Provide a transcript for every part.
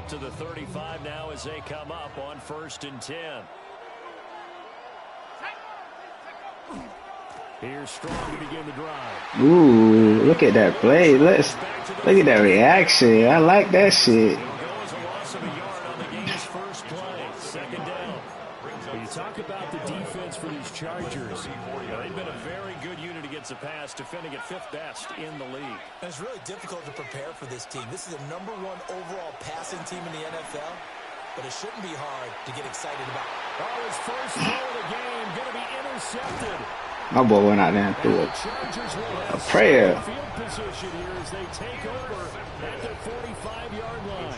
out to the 35 now as they come up on 1st and 10. Here's Strong to begin the drive. Ooh, look at that play. Look at that reaction. I like that shit. It'll go as a loss of a yard on the game's first play. 2nd down. When you talk about the defense for these Chargers, they've been a very good unit against the pass, defending at 5th best in the league. And it's really difficult to prepare for this team. This is the #1 overall passing team in the NFL, but it shouldn't be hard to get excited about. Oh, his first throw of the game going to be intercepted. My boy went out there and threw a prayer. Field position here as they take over at the 45-yard line.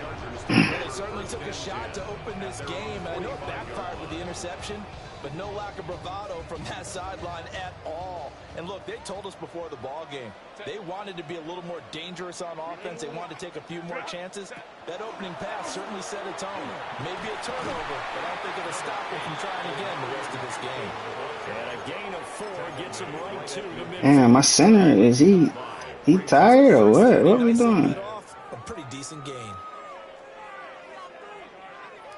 They certainly took a shot to open this game. I know it backfired with the interception, but no lack of bravado from that sideline at all. And look, they told us before the ball game, they wanted to be a little more dangerous on offense. They wanted to take a few more chances. That opening pass certainly set a tone. Maybe a turnover, but I don't think it'll stop them from trying again the rest of this game. And a gain of 4 gets him right to the midfield. Damn, my center, is he tired or what? What are we doing? A pretty decent gain.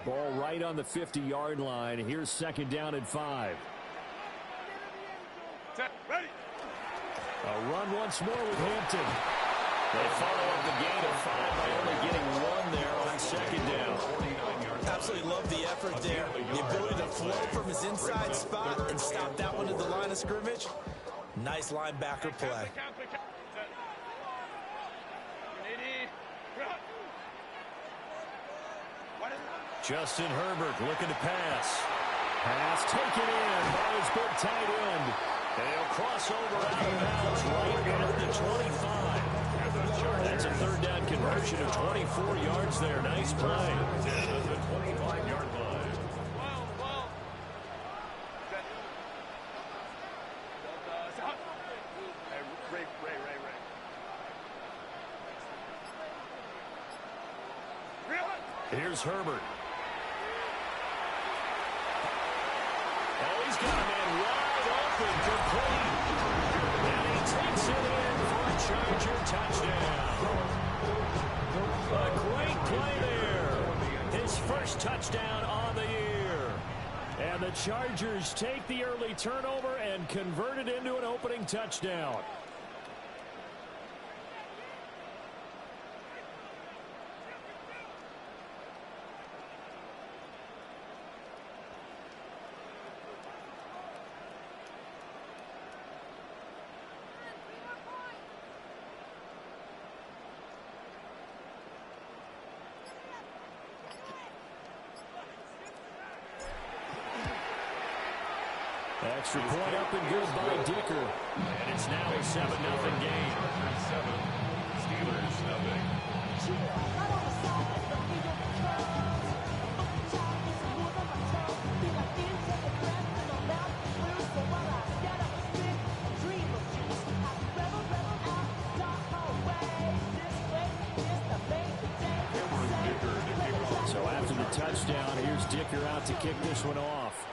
Ball right on the 50-yard line. Here's 2nd down and 5. A run once more with Hampton. They follow up the gain of 5 by only getting 1 there on 2nd down. Absolutely love the effort there. The ability to flow from his inside spot and stop that one at the line of scrimmage. Nice linebacker play. Justin Herbert looking to pass. Pass taken in by his big tight end. They'll cross over out of bounds right at the 25. That's a 3rd down conversion of 24 yards there. Nice play. The 25-yard line. Here's Herbert. Oh, he's got a man wide open, complete. And he takes it in for a Charger touchdown. A great play there. His first touchdown on the year. And the Chargers take the early turnover and convert it into an opening touchdown. Extra point up and good by Dicker. And it's now a 7-0 game. Steelers nothing. So after the touchdown, here's Dicker out to kick this one off.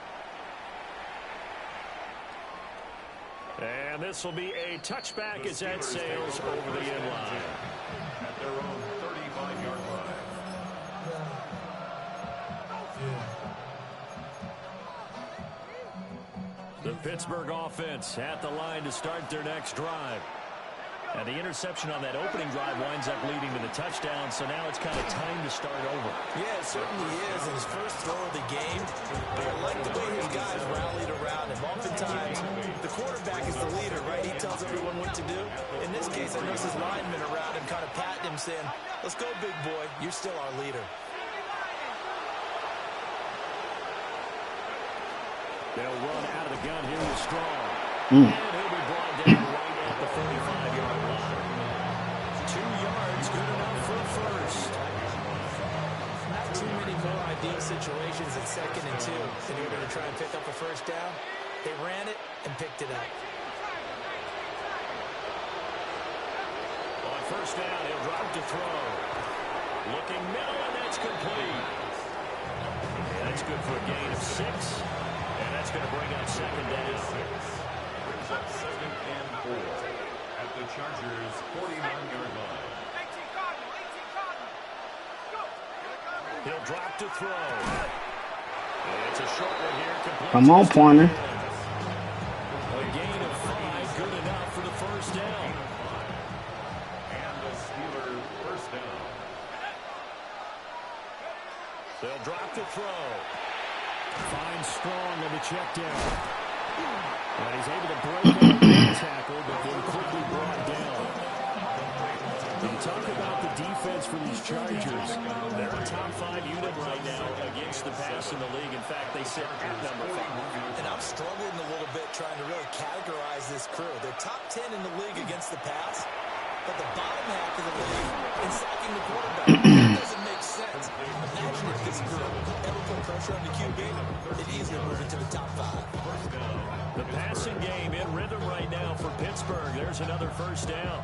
And this will be a touchback as that sails over the end line. At their own 35-yard line. The Pittsburgh offense at the line to start their next drive. And the interception on that opening drive winds up leading to the touchdown, so now it's kind of time to start over. Yeah, it certainly is. In his first throw of the game, but I like the way his guys rallied around him. Oftentimes, the quarterback is the leader, right? He tells everyone what to do. In this case, I noticed his linemen around him kind of patting him, saying, "Let's go, big boy. You're still our leader." They'll run out of the gun here with Strong. And he'll be brought down right at the 35-yard line. 2 yards, good enough for first. Not too many more ideal situations at 2nd and 2 in order to try and pick up a first down. They ran it and picked it up. On first down, he'll drop to throw. Looking middle, and that's complete. And that's good for a gain of 6. And that's going to bring up 2nd down. Brings up 2nd and 4 at the Chargers' 49-yard line. He'll drop to throw. It's a short one here. Come on, Pointer. A gain of 5, good enough for the first down. And the Steeler first down. They'll drop to throw. Finds Strong on the check down. And he's able to break out one tackle, but then quickly brought down. When you talk about the defense for these Chargers, they're a top 5 unit right now against the pass in the league. In fact, they sit at number 5. And I'm struggling a little bit trying to really categorize this crew. They're top 10 in the league against the pass, but the bottom half of the league in sacking the quarterback. It doesn't make sense. Imagine if this crew ever put pressure on the QB, it easily move into the top 5. The passing game in rhythm right now for Pittsburgh. There's another first down.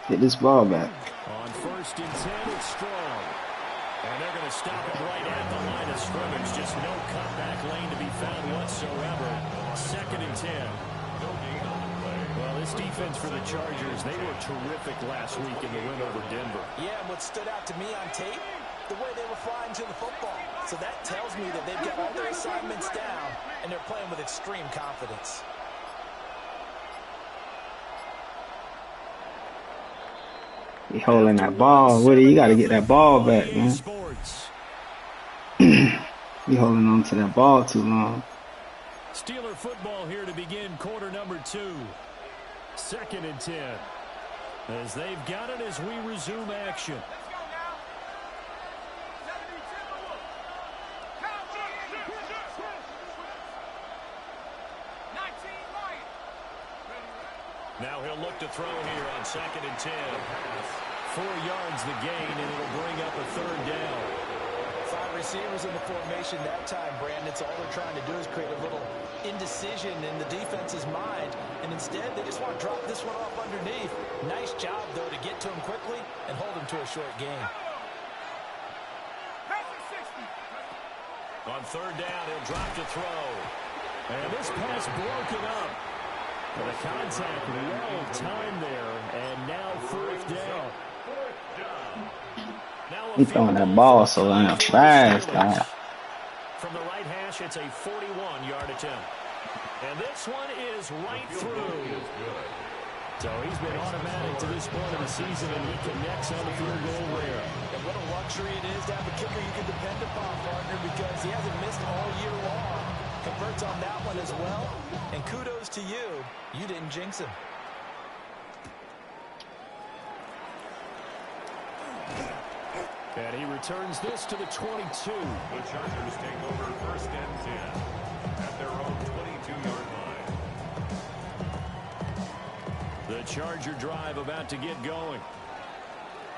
Get this ball back. On first and 10, it's Strong. And they're going to stop it right at the line of scrimmage. Just no cutback lane to be found whatsoever. Second and 10. Well, this defense for the Chargers, they were terrific last week in the win over Denver. Yeah, and what stood out to me on tape, the way they were flying to the football. So that tells me that they've got all their assignments down, and they're playing with extreme confidence. He holding that ball. Woody, you got to get that ball back, man. He holding on to that ball too long. Steeler football here to begin quarter number 2. Second and 10. As they've got it as we resume action. Now he'll look to throw here on second and 10. 4 yards the gain, and it'll bring up a third down. 5 receivers in the formation that time, Brandon. So all they're trying to do is create a little indecision in the defense's mind. And instead, they just want to drop this one off underneath. Nice job, though, to get to him quickly and hold him to a short gain. On third down, he'll drop to throw. And this pass broken up. But a contact well timed there, and now fourth down. He throwing that ball so damn fast, man. From the right hash, it's a 41-yard attempt. And this one is right through. So he's been automatic to this point of the season, and he connects on the field goal there. And what a luxury it is to have a kicker you can depend upon, partner, because he hasn't missed all year long. Converts on that one as well. And kudos to you. You didn't jinx him. And he returns this to the 22. The Chargers take over first and 10 at their own 22-yard line. The Charger drive about to get going.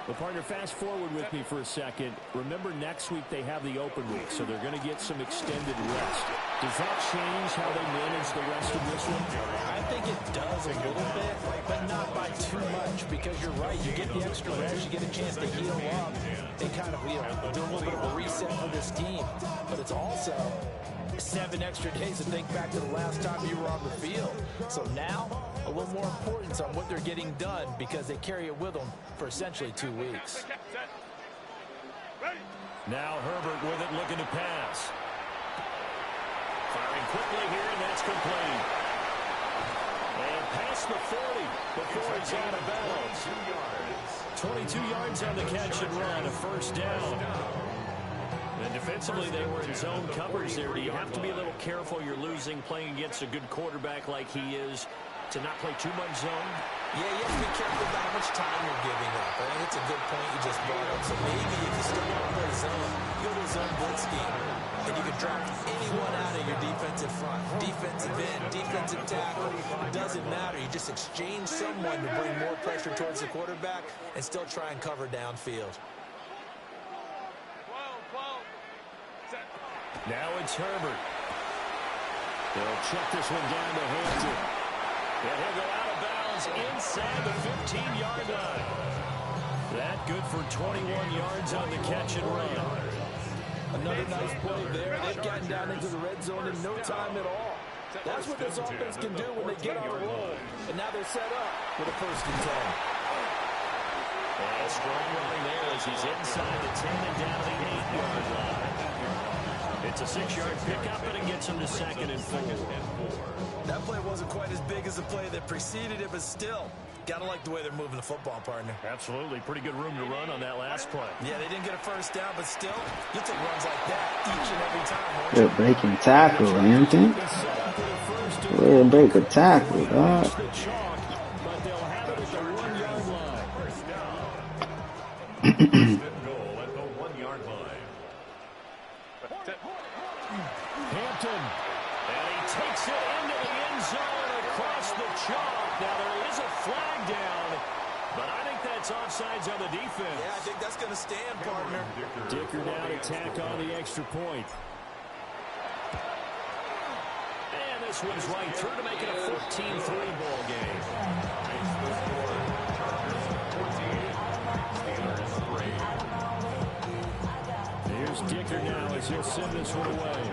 Well, partner, fast forward with me for a second. Remember, next week they have the open week, so they're going to get some extended rest. Does that change how they manage the rest of this one? I think it does a little bit, but not by too much, because you're right. You get the extra rest, you get a chance to heal up and kind of, do a little bit of a reset for this team. But it's also 7 extra days to think back to the last time you were on the field. So now, a little more importance on what they're getting done, because they carry it with them for essentially 2 weeks. Now Herbert with it, looking to pass. Firing quickly here, and that's complete. And past the 40 before he's out of bounds. 22 yards on the catch and run, a first down. And defensively, they were in zone coverage there. Do you have to be a little careful? You're losing, playing against a good quarterback like he is, to not play too much zone? Yeah, you have to be careful about how much time you're giving up. I think it's a good point you just brought up. So maybe if you still want to play zone, you go to a zone blitz scheme, and you can drop anyone out of your defensive front, defensive end, defensive tackle. It doesn't matter. You just exchange someone to bring more pressure towards the quarterback and still try and cover downfield. Now it's Herbert. They'll check this one down to Hampton. And he'll go out of bounds inside the 15-yard line. That good for 21 yards on the catch and run. Another nice play there. They've gotten down into the red zone in no time at all. That's what this offense can do when they get on a roll. And now they're set up with a 1st and 10. And strong running there as he's inside the 10 and down to the 8-yard line. It's a 6-yard pickup, and it gets him to 2nd and 4. That play wasn't quite as big as the play that preceded it, but still, gotta like the way they're moving the football, partner. Absolutely. Pretty good room to run on that last play. Yeah, they didn't get a 1st down, but still, you take runs like that each and every time. Good breaking tackle, Hampton. We'll break a tackle, dog. But they'll have it at the 1-yard line. Goal at the 1-yard line. Hampton. And he takes it into the end zone across the chalk. Now there is a flag down, but I think that's offsides on the defense. Yeah, I think that's going to stand, partner. Dicker now to tack on the extra point. And this one's right through to make it a 14-3 ball game. Here's Dicker now as he'll send this one away.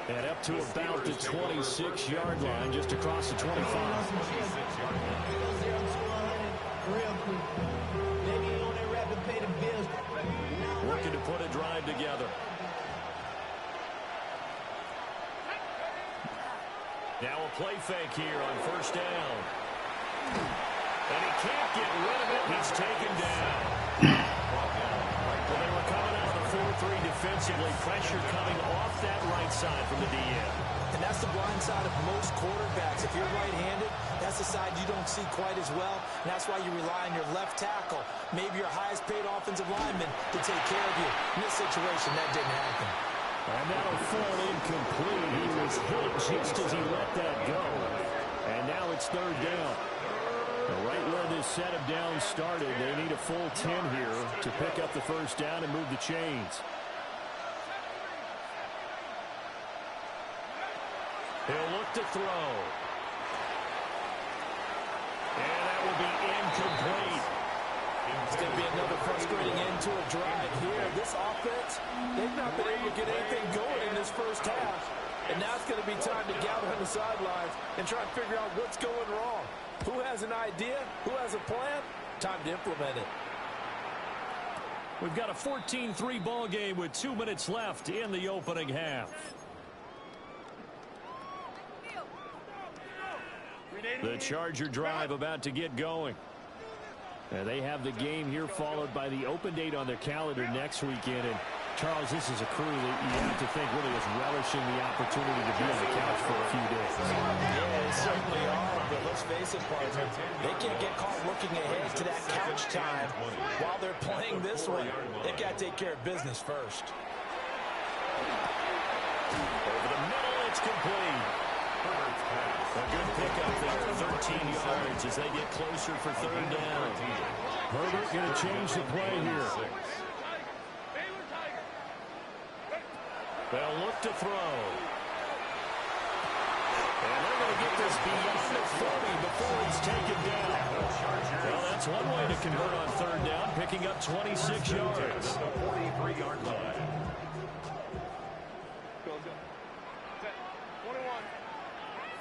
And up to about the 26-yard line, just across the 25. Working to put a drive together. Now a play fake here on 1st down. And he can't get rid of it. He's taken down. Well, they were coming out of the 4-3 defensively. Pressure coming off that right side from the DN. And that's the blind side of most quarterbacks. If you're right-handed, that's the side you don't see quite as well. And that's why you rely on your left tackle, maybe your highest-paid offensive lineman, to take care of you. In this situation, that didn't happen. And that'll fall incomplete. He was hit just as he let that go. And now it's 3rd down. Right where this set of downs started, they need a full 10 here to pick up the 1st down and move the chains. He'll look to throw. And that will be incomplete. It's going to be another frustrating end to a drive here. This offense, they've not been able to get anything going in this 1st half. And now it's going to be time to gather on the sidelines and try and figure out what's going wrong. Who has an idea? Who has a plan? Time to implement it. We've got a 14-3 ball game with 2 minutes left in the opening half. The Charger drive about to get going. They have the game here followed by the open date on their calendar next weekend. And Charles, this is a crew that you have to think really is relishing the opportunity to be on the couch for a few days. Yeah, they certainly are, but let's face it, partner, they can't get caught looking ahead to that couch time while they're playing this one. They've got to take care of business first. Over the middle, it's complete. A good pickup there, 13 yards as they get closer for 3rd down. Herbert going to change the play here. They'll look to throw. And they're going to get this beyond the 40 before it's taken down. Well, that's one way to convert on 3rd down, picking up 26 yards. 43-yard line. Go. 21.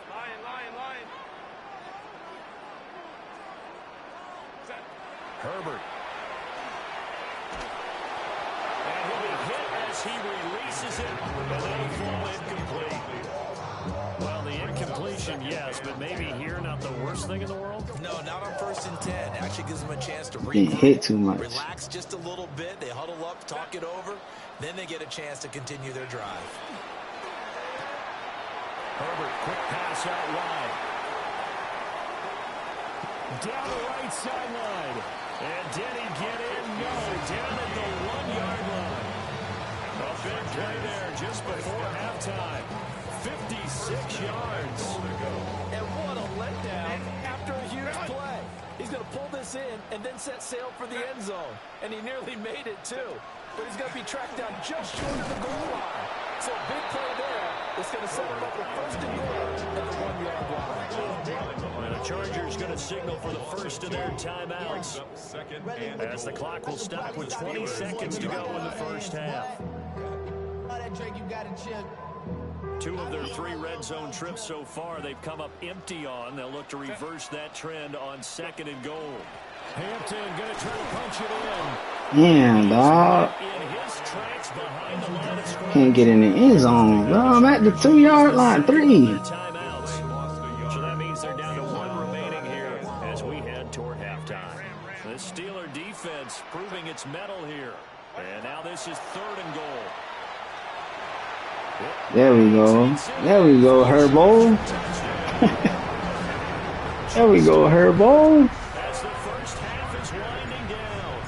Lion. Set. Herbert. And he'll be hit as he releases it, and that'll fall incomplete. Well, the incompletion, yes, but maybe here not the worst thing in the world? No, not on 1st and 10. Actually gives them a chance to Getting hit too much. relax just a little bit. They huddle up, talk it over. Then they get a chance to continue their drive. Herbert, quick pass out wide. Down the right sideline. And did he get in? No, down at the 1-yard line. A big play there just before halftime. 56 yards. And what a letdown after a huge play. He's going to pull this in and then set sail for the end zone. And he nearly made it, too. But he's going to be tracked down just short of the goal line. So a big play there. It's going to set them up with first and goal at the 1-yard line. And the Chargers going to signal for the first of their timeouts. As the clock will stop with 20 seconds to go in the first half. 2 of their 3 red zone trips so far, they've come up empty on. They'll look to reverse that trend on 2nd and goal. Hampton going to try to punch it in. Damn, dog. In his tracks behind the line of scrimmage. Can't get in the end zone, bro. I'm at the 2-yard line, 3. Timeouts. So that means they're down to 1 remaining here as we head toward halftime. The Steeler defense proving its mettle here. And now this is 3rd and goal. There we go. There we go, Herbo. There we go, Herbo. As the first half is winding down.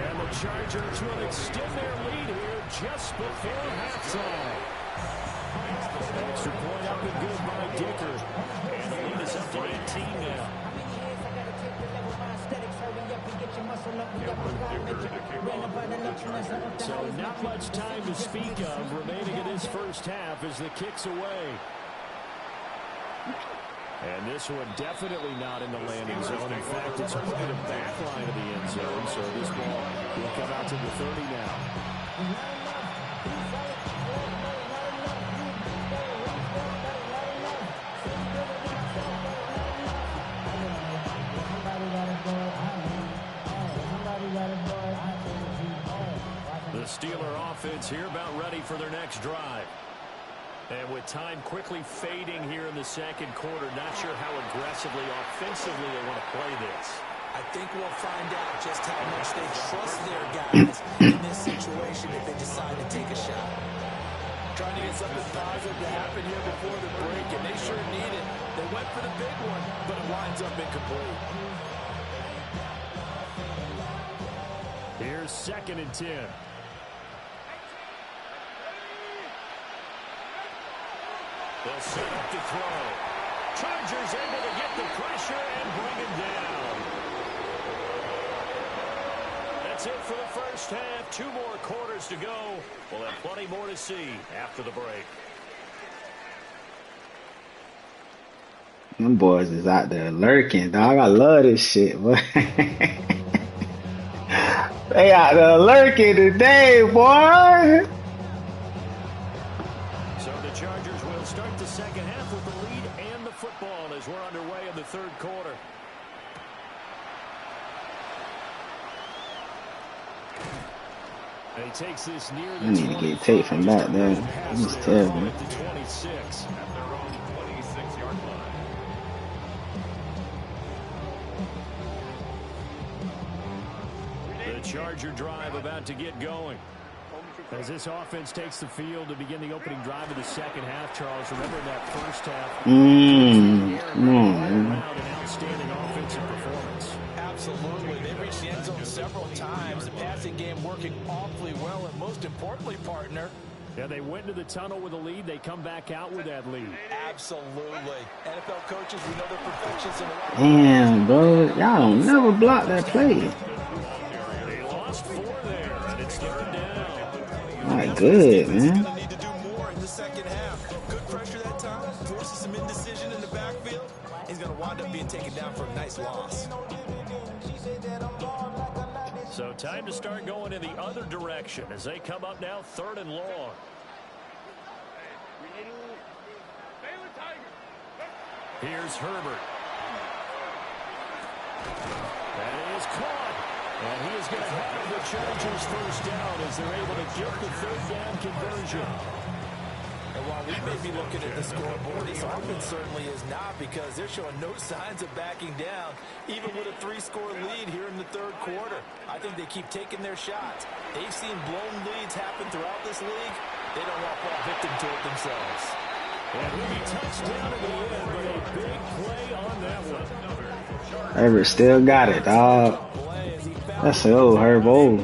And the Chargers will extend their lead here just before halftime. Extra point up and good by Dicker. And the lead is up to 18 now. So not much time to speak of remaining in this first half as the kick's away. And this one definitely not in the landing zone. In fact, it's over the back line of the end zone. So this ball will come out to the 30 now. The Steeler offense here about ready for their next drive. And with time quickly fading here in the 2nd quarter, not sure how aggressively, offensively they want to play this. I think we'll find out just how much they trust their guys in this situation if they decide to take a shot. Trying to get something positive to happen here before the break, and they sure need it. They went for the big one, but it winds up incomplete. Here's 2nd and 10. They'll set up to throw. Chargers able to get the pressure and bring him down. That's it for the first half. 2 more quarters to go. We'll have plenty more to see after the break. Them boys is out there lurking, dog. I love this shit, boy. They out there lurking today, boy. So the Chargers will start the second half with the lead and the football as we're underway in the 3rd quarter. And he takes this near the I need to get tape from back there. This is terrible. at the 26. At their own 26-yard line. The Charger drive about to get going. As this offense takes the field to begin the opening drive of the second half, Charles, remember that first half. Come on, man. An outstanding offensive performance. Absolutely. They reached the end zone several times. The passing game working awfully well, and most importantly, partner. Yeah, they went into the tunnel with a lead. They come back out with that lead. Absolutely. NFL coaches, we know they're perfectionists in the Damn, bro. Y'all don't never block that play. They lost 4 there, and it's 3rd down. Not good, man. going to need to do more in the second half. Good pressure that time. Forces some indecision in the backfield. He's going to wind up being taken down for a nice loss. So time to start going in the other direction as they come up now 3rd and long. Here's Herbert. That is caught. And he is going to have the Chargers first down as they're able to get the 3rd down conversion. And while we may be looking at the scoreboard, this offense certainly is not, because they're showing no signs of backing down, even with a 3-score lead here in the 3rd quarter. I think they keep taking their shots. They've seen blown leads happen throughout this league. They don't want to fall victim to it themselves. And he touchdown in the end, but a big play on that one. Herbert still got it, dog. That's an old Herbo.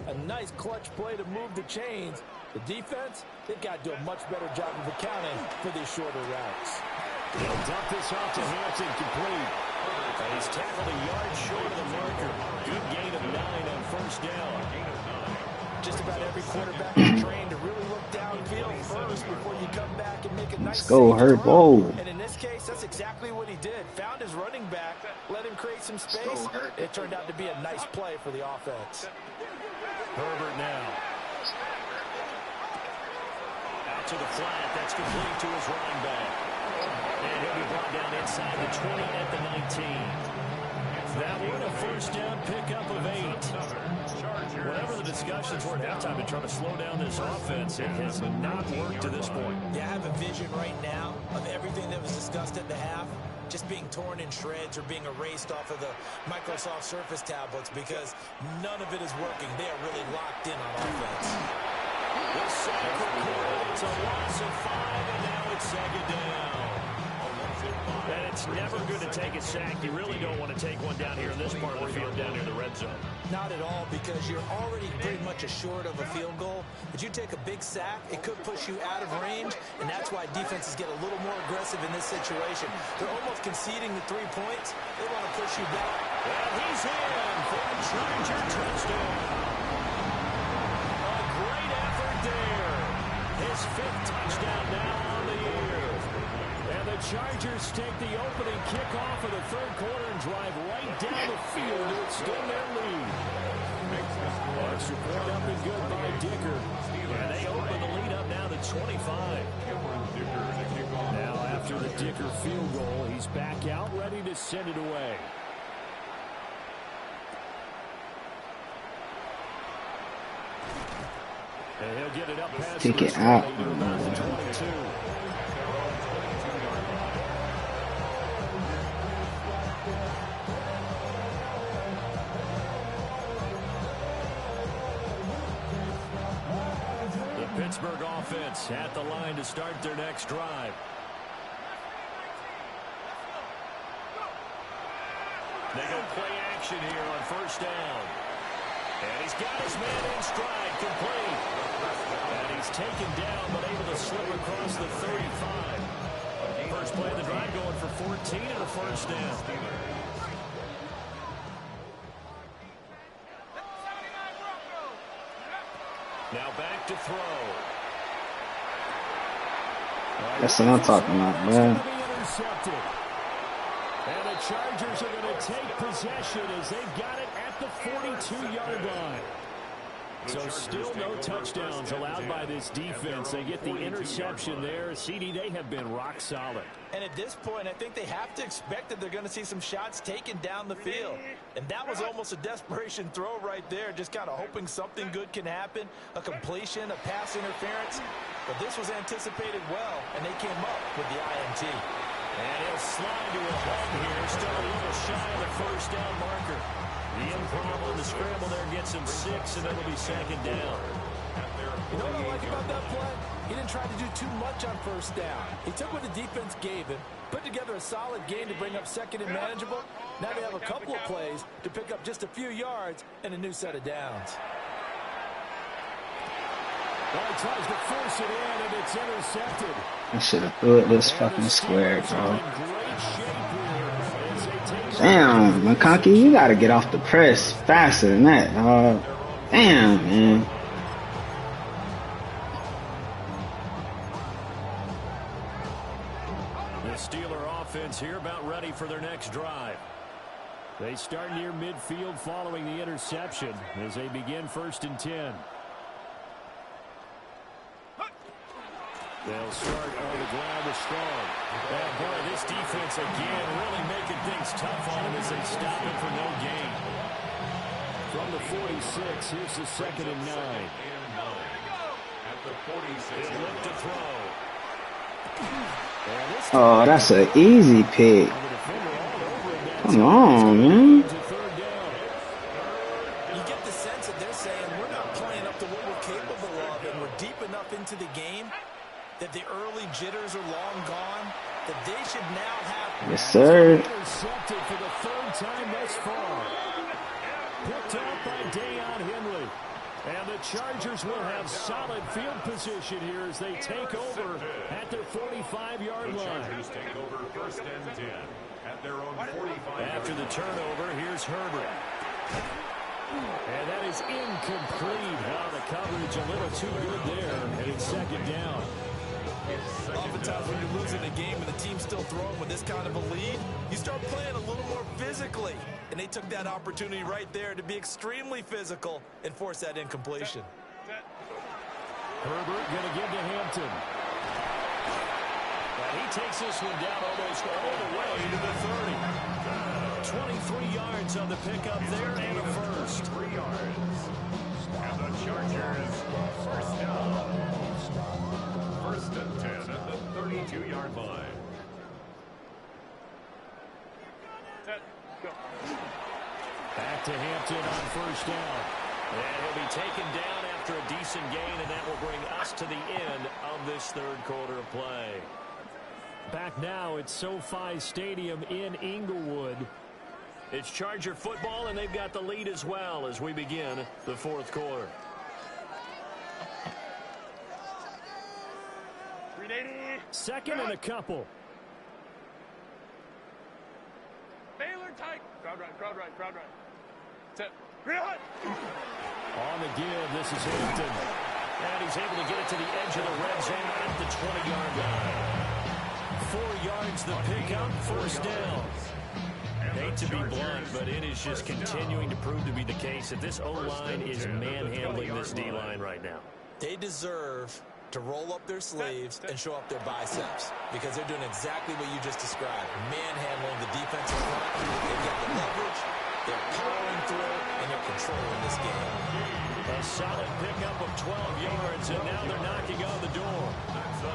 A nice clutch play to move the chains. The defense, they've got to do a much better job of accounting for these shorter routes. They'll dump this off to Hampton, complete. And he's tackled a yard short of the marker. Good gain of 9 on first down. just about every quarterback is trained to really look downfield first before you come back and make a nice Let's go, safe throw. Herbo. And in this case, that's exactly what he did. Found his running back, let him create some space. It turned out to be a nice play for the offense. Herbert now. Out to the flat. That's complete to his running back. And he'll be brought down inside the 20 at the 19. That one a first down pickup of 8. Whatever the discussions were at halftime in trying to slow down this offense, it has not worked to this point. Yeah, I have a vision right now of everything that was discussed at the half just being torn in shreds or being erased off of the Microsoft Surface tablets because none of it is working. They are really locked in on offense. This sack recorded. It's a loss of 5, and now it's second down. And it's never good to take a sack. You really don't want to take one down here in this part of the field, down near the red zone. Not at all, because you're already pretty much assured of a field goal. But you take a big sack, it could push you out of range, and that's why defenses get a little more aggressive in this situation. They're almost conceding the 3 points. They want to push you back. And he's in for a Charger touchdown. A great effort there. His 5th touchdown now on the year. And the Chargers take the opening kickoff of the 3rd quarter and drive right down the field to extend their lead. Extra point up and good by Dicker. And they open the lead up now to 25. Now after the Dicker field goal, he's back out ready to send it away. And he'll get it up past Take it out. the 22. Pittsburgh offense at the line to start their next drive. They go play action here on first down. And he's got his man in stride, complete. And he's taken down, but able to slip across the 35. First play of the drive going for 14 and a first down. Now back to throw. That's what I'm talking about, man. And the Chargers are going to take possession as they've got it at the 42-yard line. So still no touchdowns allowed by this defense. They get the interception there. CD, they have been rock solid. And at this point, I think they have to expect that they're going to see some shots taken down the field. And that was almost a desperation throw right there, just kind of hoping something good can happen, a completion, a pass interference. But this was anticipated well, and they came up with the INT. And he'll slide to a home here, still a little shy of the first down marker. The improv on the scramble there gets him 6, and it'll be second down. You know what I like about that play? He didn't try to do too much on first down. He took what the defense gave him, put together a solid game to bring up second and manageable. Now they have a couple of plays to pick up just a few yards and a new set of downs. Well, he tries to force it in, and it's intercepted. I should have threw it this fucking square, bro. Damn, McConkey, you gotta get off the press faster than that, dog. Damn, man. The Steeler offense here about ready for their next drive. They start near midfield following the interception as they begin 1st and 10. They'll start on the ground with Strong. And boy, this defense again really making things tough on him as they stop him for no gain. From the 46, here's the 2nd and 9. At the 46. He'll look to throw. Oh, that's an easy pick. Come on, man. You get the sense that they're saying we're not playing up to what we're capable of, and we're deep enough into the game that the early jitters are long gone, that they should now have... Yes, sir. Intercepted for the 3rd time thus far. Picked up by Deion Henley. And the Chargers will have solid field position here as they take over at their 45-yard line. Chargers take over 1st and 10 at their own 45. After the turnover, here's Herbert. And that is incomplete. Now the coverage a little too good there. And it's second down. Oftentimes when you're losing a game and the team's still throwing with this kind of a lead, you start playing a little more physically. And they took that opportunity right there to be extremely physical and force that incompletion. Herbert going to give to Hampton. And he takes this one down almost all the way to the 30. 23 yards on the pickup there and a first. 3 yards. And the Chargers first down. First and 10 at the 32-yard line. Set. Go. Back to Hampton on first down. And he'll be taken down after a decent gain, and that will bring us to the end of this third quarter of play. Back now at SoFi Stadium in Inglewood. It's Charger football, and they've got the lead as well as we begin the fourth quarter. 380. Second and a couple. Baylor tight. Crowd right, crowd right, crowd right. Set. Real hot. On the give, this is Hampton. And he's able to get it to the edge of the red zone at the 20-yard line. 4 yards the pickup, first down. Hate to be blunt, but it is just continuing to prove to be the case that this O-line is manhandling this D-line right now. They deserve to roll up their sleeves and show up their biceps because they're doing exactly what you just described. Manhandling the defensive front. They've got the leverage. They're powering through, and they're controlling this game. A solid pickup of 12 yards, and now they're knocking on the door.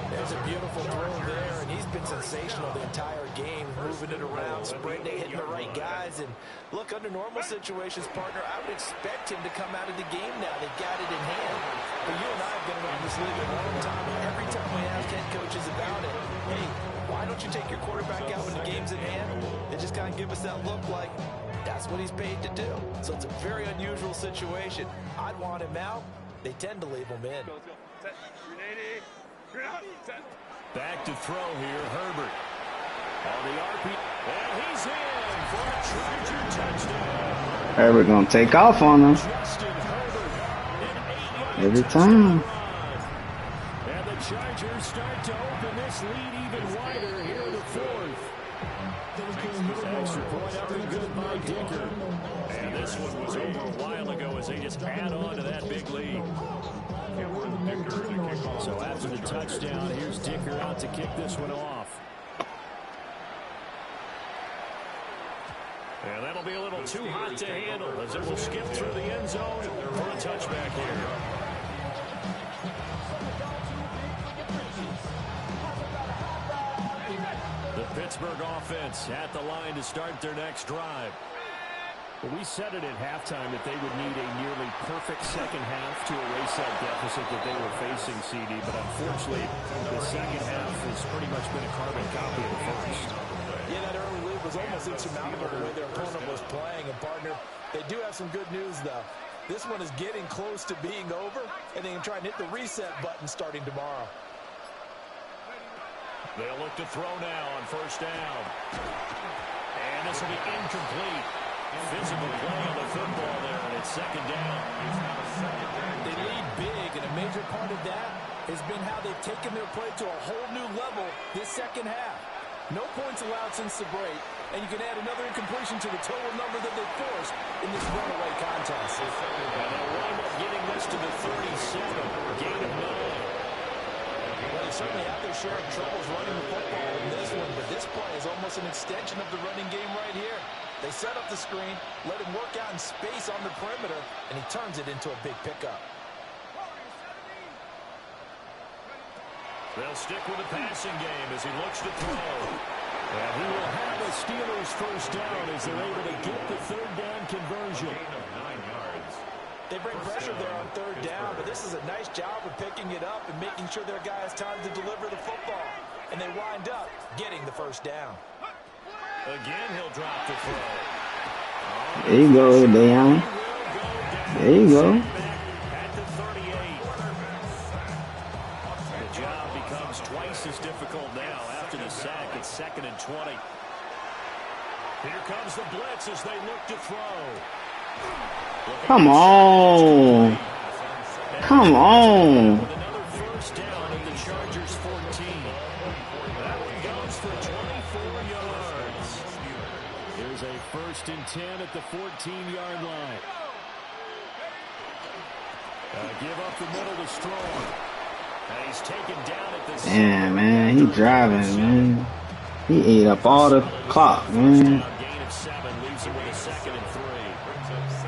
There's a beautiful throw there, and he's been sensational the entire game, moving it around, sprinting, hitting the right guys. And look, under normal situations, partner, I would expect him to come out of the game now. They've got it in hand. But you and I have been around this league a long time, and every time we ask head coaches about it, hey, why don't you take your quarterback out when the game's in hand? They just kind of give us that look like, that's what he's paid to do. So it's a very unusual situation. I'd want him out. They tend to leave him in. Go, let's go. Set. 380. Set. Back to throw here, Herbert. On the RP, and he's in for a Charger touchdown. Herbert gonna take off on them Justin Herbert, an 8-yard every touchdown time. run. And the Chargers start to open this lead even wider here in the fourth. Extra point up and good by Dicker. And this one was over a while ago as they just add on to that big lead. So after the touchdown, here's Dicker out to kick this one off. And that'll be a little too hot to handle as it will skip through the end zone for a touchback here. The Pittsburgh offense at the line to start their next drive. Well, we said it at halftime that they would need a nearly perfect second half to erase that deficit that they were facing, CD. But unfortunately, the second half has pretty much been a carbon copy of the first. Yeah, that early lead was almost insurmountable the way their opponent was playing. And, partner, they do have some good news, though. This one is getting close to being over, and they can try and hit the reset button starting tomorrow. They'll look to throw now on first down. And this will be incomplete. Physical play on the football there, and it's second down. They lead big, and a major part of that has been how they've taken their play to a whole new level this second half. No points allowed since the break, and you can add another incompletion to the total number that they forced in this runaway contest. And they'll wind up getting this to the 37, gain of 9. Well, they certainly have their share of troubles running the football in this one, but this play is almost an extension of the running game right here. They set up the screen, let him work out in space on the perimeter, and he turns it into a big pickup. They'll stick with the passing game as he looks to throw. And he will have the Steelers first down as they're able to get the third down conversion. They bring pressure there on third down, but this is a nice job of picking it up and making sure their guy has time to deliver the football. And they wind up getting the first down. Again, he'll drop the throw. There you go, Deion. There you go. At the 38. The job becomes twice as difficult now after the sack. It's 2nd and 20. Here comes the blitz as they look to throw. Come on. Come on. With another first down at the Chargers 14. That one goes for 24 yards. Here's a 1st and 10 at the 14-yard line. Give up the middle to Strong. And he's taken down at the... Damn, man. He driving, man. He ate up all the clock, man. Gain of 7 leaves him with a 2nd and 3.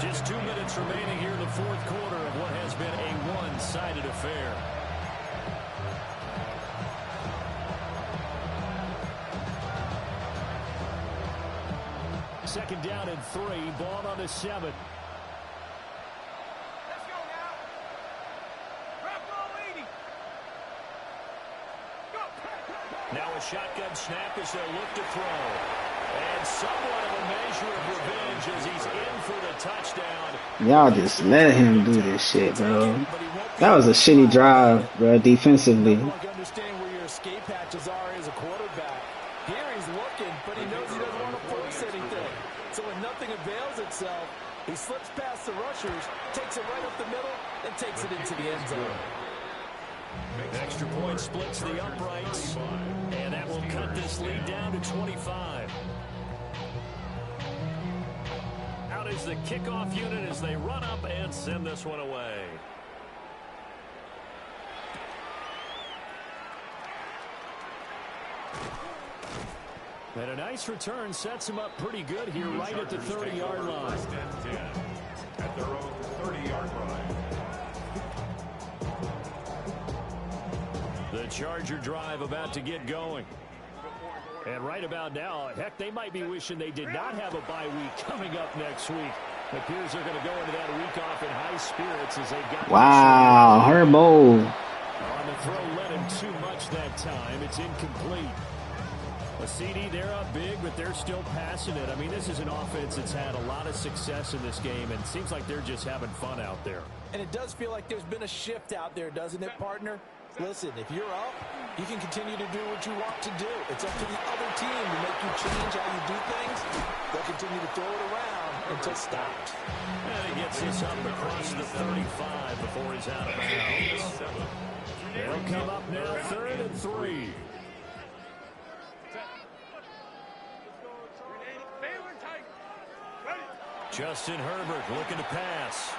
Just 2 minutes remaining here in the 4th quarter of what has been a one-sided affair. Second down and 3. Ball on the 7. Now a shotgun snap as they'll look to throw. And somewhat of a measure of revenge as he's in for the touchdown. Y'all just let him do this shit, bro. That was a shitty drive, bro, defensively. I understand where your escape hatches are as a quarterback. Here he's looking, but he knows he doesn't want to force anything. So when nothing avails itself, he slips past the rushers, takes it right up the middle, and takes it into the end zone. Extra point splits the uprights, and that will cut this lead down to 25. Out is the kickoff unit as they run up and send this one away. And a nice return sets him up pretty good here right at the 30-yard line. 1st and 10 at their own 30-yard line. The Charger drive about to get going. And right about now, heck, they might be wishing they did not have a bye week coming up next week. It appears they're going to go into that week off in high spirits as they got... Wow, Herbo. On the throw, led him too much that time. It's incomplete. A CD, they're up big, but they're still passing it. I mean, this is an offense that's had a lot of success in this game, and it seems like they're just having fun out there. And it does feel like there's been a shift out there, doesn't it, partner? Listen, if you're up, you can continue to do what you want to do. It's up to the other team to make you change how you do things. They'll continue to throw it around until stopped. And he gets this up across the 35 before he's out of bounds. They'll come up now, 3rd and 3. Justin Herbert looking to pass.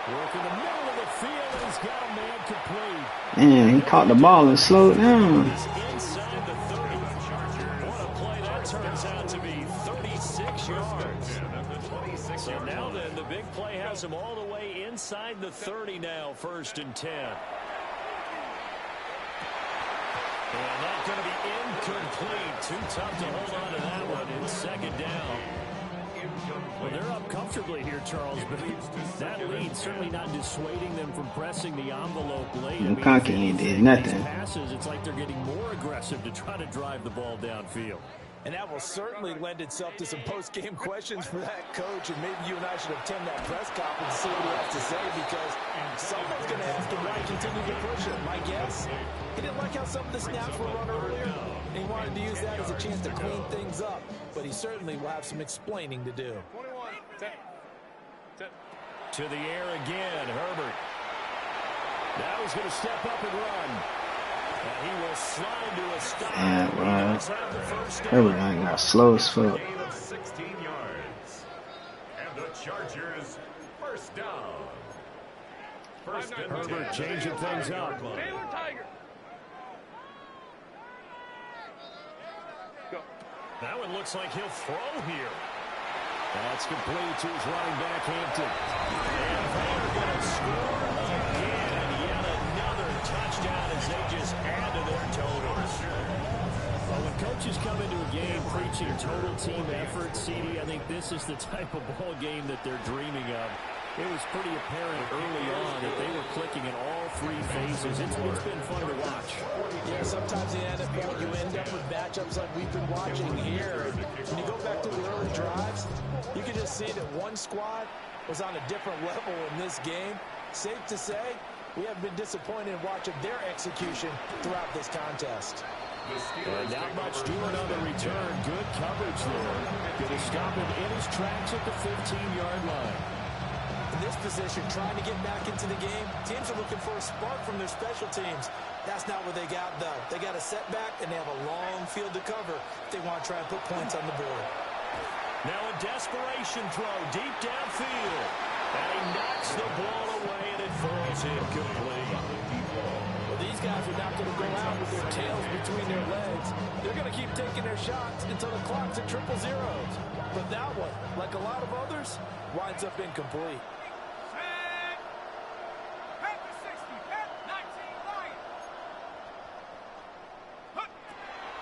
Working the middle of the field, and he's got a man complete. Man, he caught the ball and slowed down. Inside the 30. What a play that turns out to be, 36 yards. So now then, the big play has him all the way inside the 30 now, 1st and 10. And that's going to be incomplete. Too tough to hold on to that one in 2nd down. Well, they're up comfortably here, Charles, but that lead certainly not dissuading them from pressing the envelope late. McConkey ain't did nothing. Passes, it's like they're getting more aggressive to try to drive the ball downfield. And that will certainly lend itself to some post-game questions for that coach, and maybe you and I should attend that press conference and see what he has to say, because someone's going to ask him why he continued to push it. My guess, he didn't like how some of the snaps were run earlier, and he wanted to use that as a chance to clean things up, but he certainly will have some explaining to do. 21, 10. To the air again, Herbert. Now he's going to step up and run. And he will slide to a stop. Yeah, bro. Herbert ain't got slow as fuck. Gain of 16 yards. And the Chargers 1st down. 1st and 10. Herbert changing things up. Baylor Tiger. Go. That one looks like he'll throw here. That's complete to his running back, Hampton. And they're going to score again. Yet another touchdown as they just add to their totals. Well, when coaches come into a game preaching total team effort, CD, I think this is the type of ball game that they're dreaming of. It was pretty apparent early on that they were clicking in all 3 phases. It's been fun to watch. Yeah, sometimes in the NFL you end up with matchups like we've been watching here. When you go back to the early drives, you can just see that one squad was on a different level in this game. Safe to say, we have been disappointed in watching their execution throughout this contest. The And Steelers not take much over doing first on the and return. 10. Good coverage there. Going to stop him in his tracks at the 15-yard line. In this position, trying to get back into the game, teams are looking for a spark from their special teams. That's not what they got, though. They got a setback, and they have a long field to cover if they want to try and put points on the board. Now a desperation throw deep downfield. And he knocks the ball away, and it falls incomplete. Well, these guys are not going to go out with their tails between their legs. They're going to keep taking their shots until the clock's at triple zeros. But that one, like a lot of others, winds up incomplete.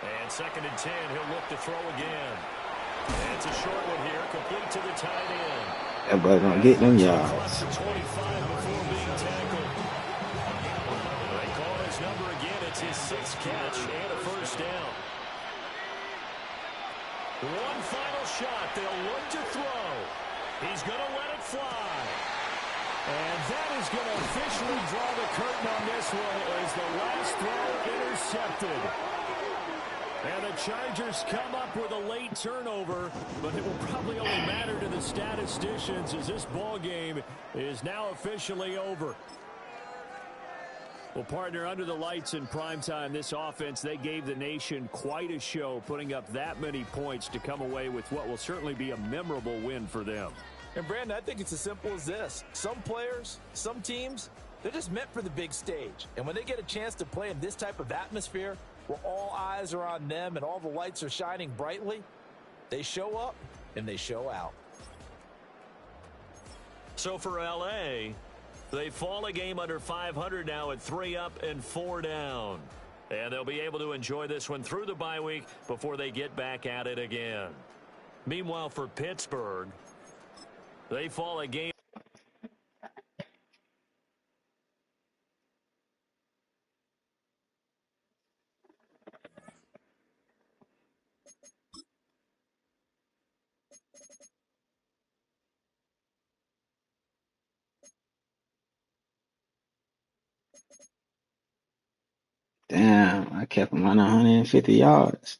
And 2nd and 10, he'll look to throw again. And it's a short one here, complete to the tight end. That boy gonna get them yards. Across the 25 before being tackled. They call his number again. It's his 6th catch and a first down. One final shot. They'll look to throw. He's going to let it fly. And that is going to officially draw the curtain on this one as the last throw intercepted. And the Chargers come up with a late turnover, but it will probably only matter to the statisticians as this ball game is now officially over. Well, partner, under the lights in primetime, this offense, they gave the nation quite a show, putting up that many points to come away with what will certainly be a memorable win for them. And, Brandon, I think it's as simple as this. Some players, some teams, they're just meant for the big stage. And when they get a chance to play in this type of atmosphere, where all eyes are on them and all the lights are shining brightly, they show up and they show out. So for L.A., they fall a game under 500 now at 3 up and 4 down. And they'll be able to enjoy this one through the bye week before they get back at it again. Meanwhile, for Pittsburgh, they fall a game. Damn, I kept him under 150 yards.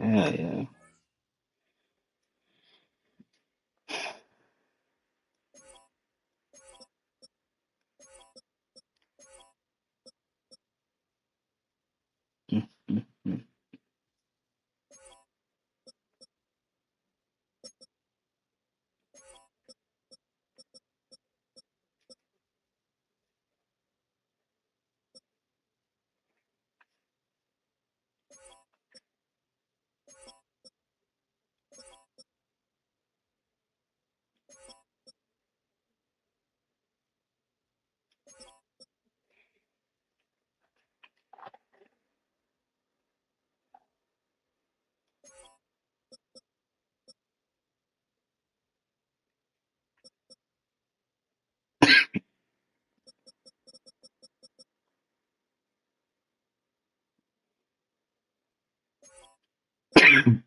Yeah, yeah. Mm, mm, mm.